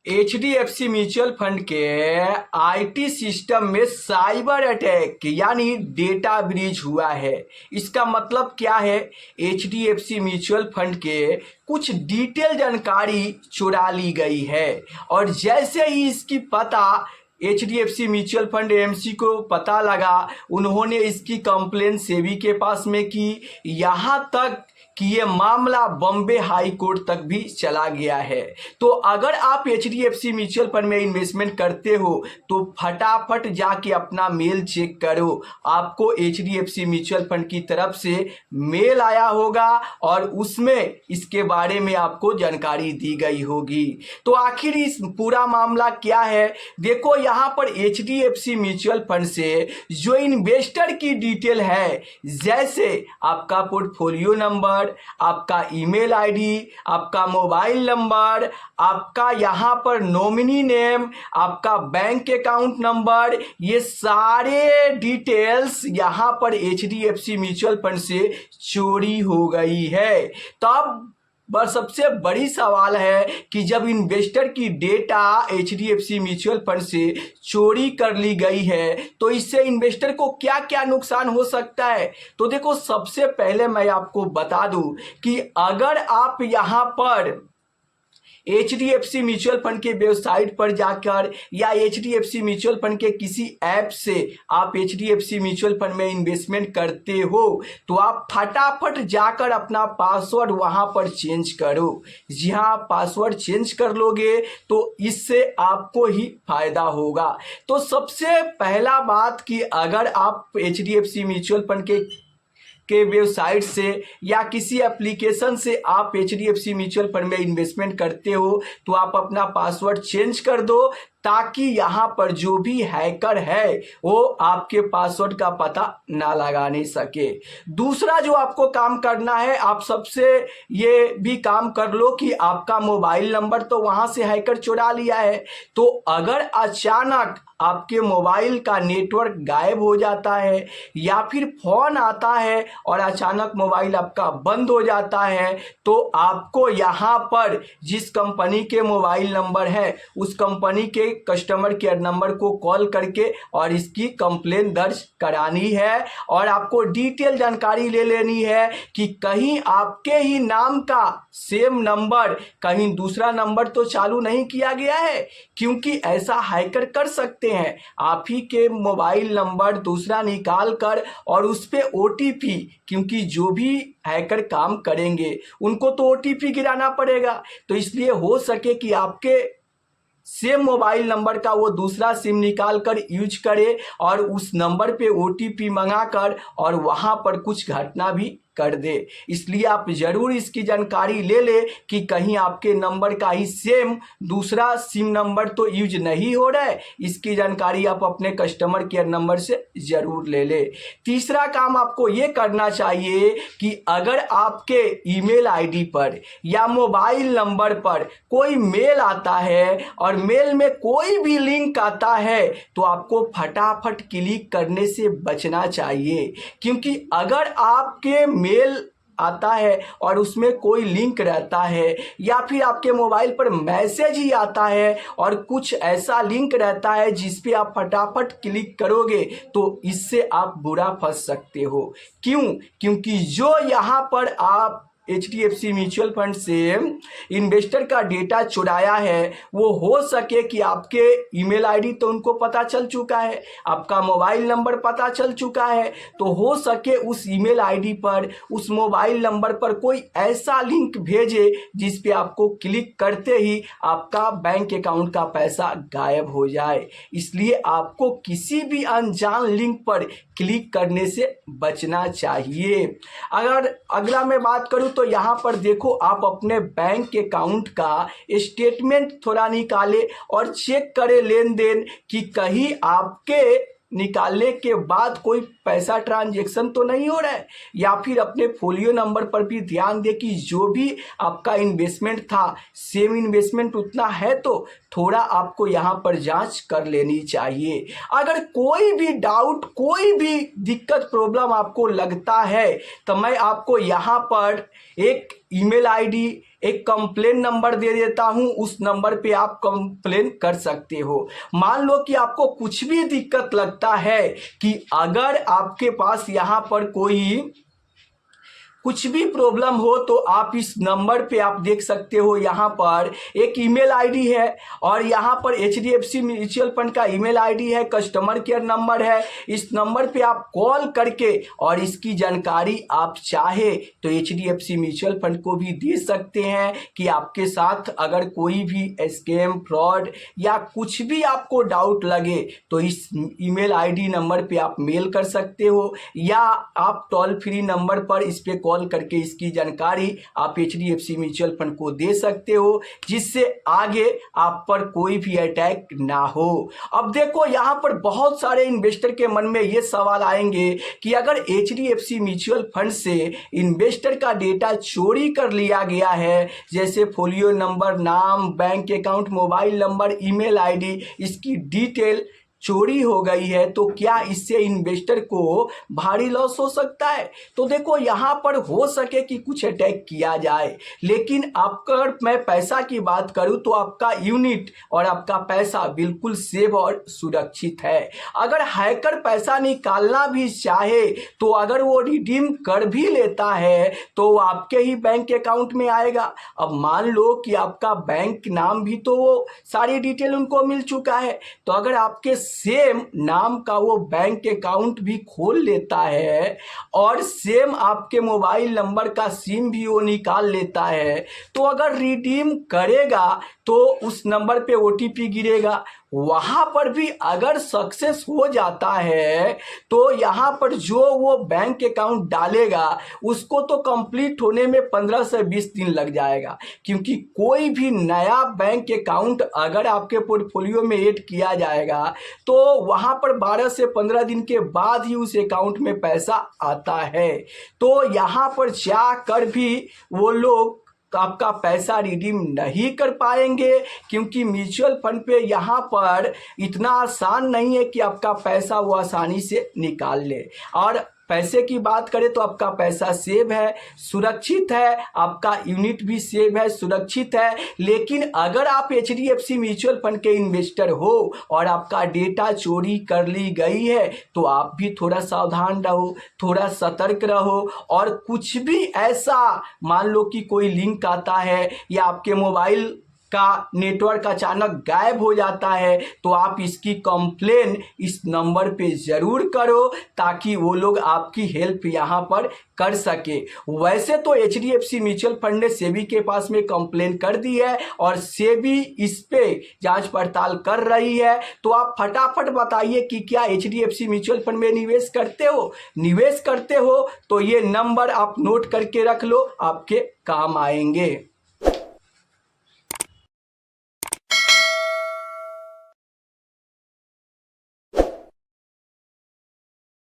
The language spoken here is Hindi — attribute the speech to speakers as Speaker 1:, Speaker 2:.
Speaker 1: HDFC म्यूचुअल फंड के आईटी सिस्टम में साइबर अटैक यानी डेटा ब्रीच हुआ है। इसका मतलब क्या है? HDFC म्यूचुअल फंड के कुछ डिटेल जानकारी चुरा ली गई है और जैसे ही इसकी पता HDFC म्यूचुअल फंड AMC को पता लगा, उन्होंने इसकी कंप्लेन सेबी के पास में की। यहाँ तक कि ये मामला बॉम्बे हाई कोर्ट तक भी चला गया है। तो अगर आप HDFC म्यूचुअल फंड में इन्वेस्टमेंट करते हो तो फटाफट जाके अपना मेल चेक करो। आपको HDFC म्यूचुअल फंड की तरफ से मेल आया होगा और उसमें इसके बारे में आपको जानकारी दी गई होगी। तो आखिर इस पूरा मामला क्या है? देखो, यहाँ पर HDFC म्यूचुअल फंड से जो इन्वेस्टर की डिटेल है, जैसे आपका पोर्टफोलियो नंबर, आपका ईमेल आईडी, आपका मोबाइल नंबर, आपका यहाँ पर नॉमिनी नेम, आपका बैंक अकाउंट नंबर, ये सारे डिटेल्स यहाँ पर HDFC म्यूचुअल फंड से चोरी हो गई है। तब सबसे बड़ी सवाल है कि जब इन्वेस्टर की डेटा HDFC म्यूचुअल फंड से चोरी कर ली गई है तो इससे इन्वेस्टर को क्या क्या नुकसान हो सकता है। तो देखो, सबसे पहले मैं आपको बता दूं कि अगर आप यहाँ पर HDFC म्यूचुअल फंड के वेबसाइट पर जाकर या HDFC म्यूचुअल फंड के किसी ऐप से आप HDFC म्यूचुअल फंड में इन्वेस्टमेंट करते हो तो आप फटाफट जाकर अपना पासवर्ड वहां पर चेंज करो। जी हाँ, आप पासवर्ड चेंज कर लोगे तो इससे आपको ही फायदा होगा। तो सबसे पहला बात कि अगर आप HDFC म्यूचुअल फंड के वेबसाइट से या किसी एप्लीकेशन से आप HDFC म्यूचुअल फंड में इन्वेस्टमेंट करते हो तो आप अपना पासवर्ड चेंज कर दो, ताकि यहाँ पर जो भी हैकर है वो आपके पासवर्ड का पता ना लगा नहीं सके। दूसरा जो आपको काम करना है, आप सबसे ये भी काम कर लो कि आपका मोबाइल नंबर तो वहाँ से हैकर चुरा लिया है, तो अगर अचानक आपके मोबाइल का नेटवर्क गायब हो जाता है या फिर फोन आता है और अचानक मोबाइल आपका बंद हो जाता है तो आपको यहाँ पर जिस कंपनी के मोबाइल नंबर है उस कंपनी के कस्टमर केयर नंबर को कॉल करके और इसकी कंप्लेन दर्ज करानी है और आपको डिटेल जानकारी ले लेनी है कि कहीं आपके ही नाम का सेम नंबर कहीं दूसरा नंबर तो चालू नहीं किया गया है, क्योंकि ऐसा हैकर कर सकते हैं आप ही के मोबाइल नंबर दूसरा निकाल कर और उस पे OTP, क्योंकि जो भी हैकर काम करेंगे उनको तो OTP गिराना पड़ेगा, तो इसलिए हो सके कि आपके सेम मोबाइल नंबर का वो दूसरा सिम निकाल कर यूज करे और उस नंबर पे OTP मंगाकर और वहां पर कुछ घटना भी कर दे। इसलिए आप जरूर इसकी जानकारी ले ले कि कहीं आपके नंबर का ही सेम दूसरा सिम नंबर तो यूज नहीं हो रहा है। इसकी जानकारी आप अपने कस्टमर केयर नंबर से जरूर ले ले। तीसरा काम आपको ये करना चाहिए कि अगर आपके ईमेल आईडी पर या मोबाइल नंबर पर कोई मेल आता है और मेल में कोई भी लिंक आता है तो आपको फटाफट क्लिक करने से बचना चाहिए, क्योंकि अगर आपके मेल आता है और उसमें कोई लिंक रहता है या फिर आपके मोबाइल पर मैसेज ही आता है और कुछ ऐसा लिंक रहता है जिस पे आप फटाफट क्लिक करोगे तो इससे आप बुरा फंस सकते हो। क्यों? क्योंकि जो यहाँ पर आप HDFC म्यूचुअल फंड से इन्वेस्टर का डेटा चुराया है वो हो सके कि आपके ईमेल आईडी तो उनको पता चल चुका है, आपका मोबाइल नंबर पता चल चुका है, तो हो सके उस ईमेल आईडी पर उस मोबाइल नंबर पर कोई ऐसा लिंक भेजे जिस पे आपको क्लिक करते ही आपका बैंक अकाउंट का पैसा गायब हो जाए। इसलिए आपको किसी भी अनजान लिंक पर क्लिक करने से बचना चाहिए। अगर अगला मैं बात करूं तो यहाँ पर देखो, आप अपने बैंक अकाउंट का स्टेटमेंट थोड़ा निकाले और चेक करें लेन देन कि कहीं आपके निकालने के बाद कोई पैसा ट्रांजैक्शन तो नहीं हो रहा है, या फिर अपने फोलियो नंबर पर भी ध्यान दे कि जो भी आपका इन्वेस्टमेंट था सेम इन्वेस्टमेंट उतना है तो थोड़ा आपको यहाँ पर जांच कर लेनी चाहिए। अगर कोई भी डाउट, कोई भी दिक्कत, प्रॉब्लम आपको लगता है तो मैं आपको यहाँ पर एक ईमेल आईडी, एक कंप्लेन नंबर दे देता हूं, उस नंबर पे आप कंप्लेन कर सकते हो। मान लो कि आपको कुछ भी दिक्कत लगता है कि अगर आपके पास यहां पर कोई कुछ भी प्रॉब्लम हो तो आप इस नंबर पे आप देख सकते हो, यहाँ पर एक ईमेल आईडी है और यहाँ पर एचडीएफसी म्यूचुअल फंड का ईमेल आईडी है, कस्टमर केयर नंबर है। इस नंबर पे आप कॉल करके और इसकी जानकारी आप चाहे तो एचडीएफसी म्यूचुअल फंड को भी दे सकते हैं कि आपके साथ अगर कोई भी स्कैम, फ्रॉड या कुछ भी आपको डाउट लगे तो इस ईमेल आईडी नंबर पे आप मेल कर सकते हो, या आप टोल फ्री नंबर पर इस पे कॉल करके इसकी जानकारी आप एचडीएफसी म्यूचुअल फंड को दे सकते हो, जिससे आगे आप पर कोई भी अटैक ना हो। अब देखो यहाँ पर बहुत सारे इन्वेस्टर के मन में ये सवाल आएंगे कि अगर एचडीएफसी म्यूचुअल फंड से इन्वेस्टर का डेटा चोरी कर लिया गया है, जैसे फोलियो नंबर, नाम, bank account, mobile number, email ID, इसकी डिटेल चोरी हो गई है, तो क्या इससे इन्वेस्टर को भारी लॉस हो सकता है? तो देखो यहाँ पर हो सके कि कुछ अटैक किया जाए, लेकिन अगर मैं पैसा की बात करूँ तो आपका यूनिट और आपका पैसा बिल्कुल सेफ और सुरक्षित है। अगर हैकर पैसा निकालना भी चाहे तो अगर वो रिडीम कर भी लेता है तो वो आपके ही बैंक अकाउंट में आएगा। अब मान लो कि आपका बैंक नाम भी तो वो सारी डिटेल उनको मिल चुका है, तो अगर आपके सेम नाम का वो बैंक अकाउंट भी खोल लेता है और सेम आपके मोबाइल नंबर का सिम भी वो निकाल लेता है, तो अगर रिडीम करेगा तो उस नंबर पे ओटीपी गिरेगा, वहां पर भी अगर सक्सेस हो जाता है तो यहाँ पर जो वो बैंक अकाउंट डालेगा उसको तो कंप्लीट होने में 15 से 20 दिन लग जाएगा, क्योंकि कोई भी नया बैंक अकाउंट अगर आपके पोर्टफोलियो में ऐड किया जाएगा तो वहां पर 12 से 15 दिन के बाद ही उस अकाउंट में पैसा आता है। तो यहाँ पर जाकर भी वो लोग आपका पैसा रिडीम नहीं कर पाएंगे, क्योंकि म्यूचुअल फंड पे यहाँ पर इतना आसान नहीं है कि आपका पैसा वो आसानी से निकाल ले। और पैसे की बात करें तो आपका पैसा सेव है, सुरक्षित है, आपका यूनिट भी सेव है, सुरक्षित है। लेकिन अगर आप एचडीएफसी म्यूचुअल फंड के इन्वेस्टर हो और आपका डेटा चोरी कर ली गई है तो आप भी थोड़ा सावधान रहो, थोड़ा सतर्क रहो। और कुछ भी ऐसा मान लो कि कोई लिंक आता है या आपके मोबाइल का नेटवर्क अचानक गायब हो जाता है तो आप इसकी कंप्लेन इस नंबर पे ज़रूर करो, ताकि वो लोग आपकी हेल्प यहाँ पर कर सके। वैसे तो एचडीएफसी म्यूचुअल फंड ने सेबी के पास में कंप्लेन कर दी है और सेबी इस पे जांच पड़ताल कर रही है। तो आप फटाफट बताइए कि क्या एचडीएफसी म्यूचुअल फंड में निवेश करते हो? निवेश करते हो तो ये नंबर आप नोट करके रख लो, आपके काम आएंगे।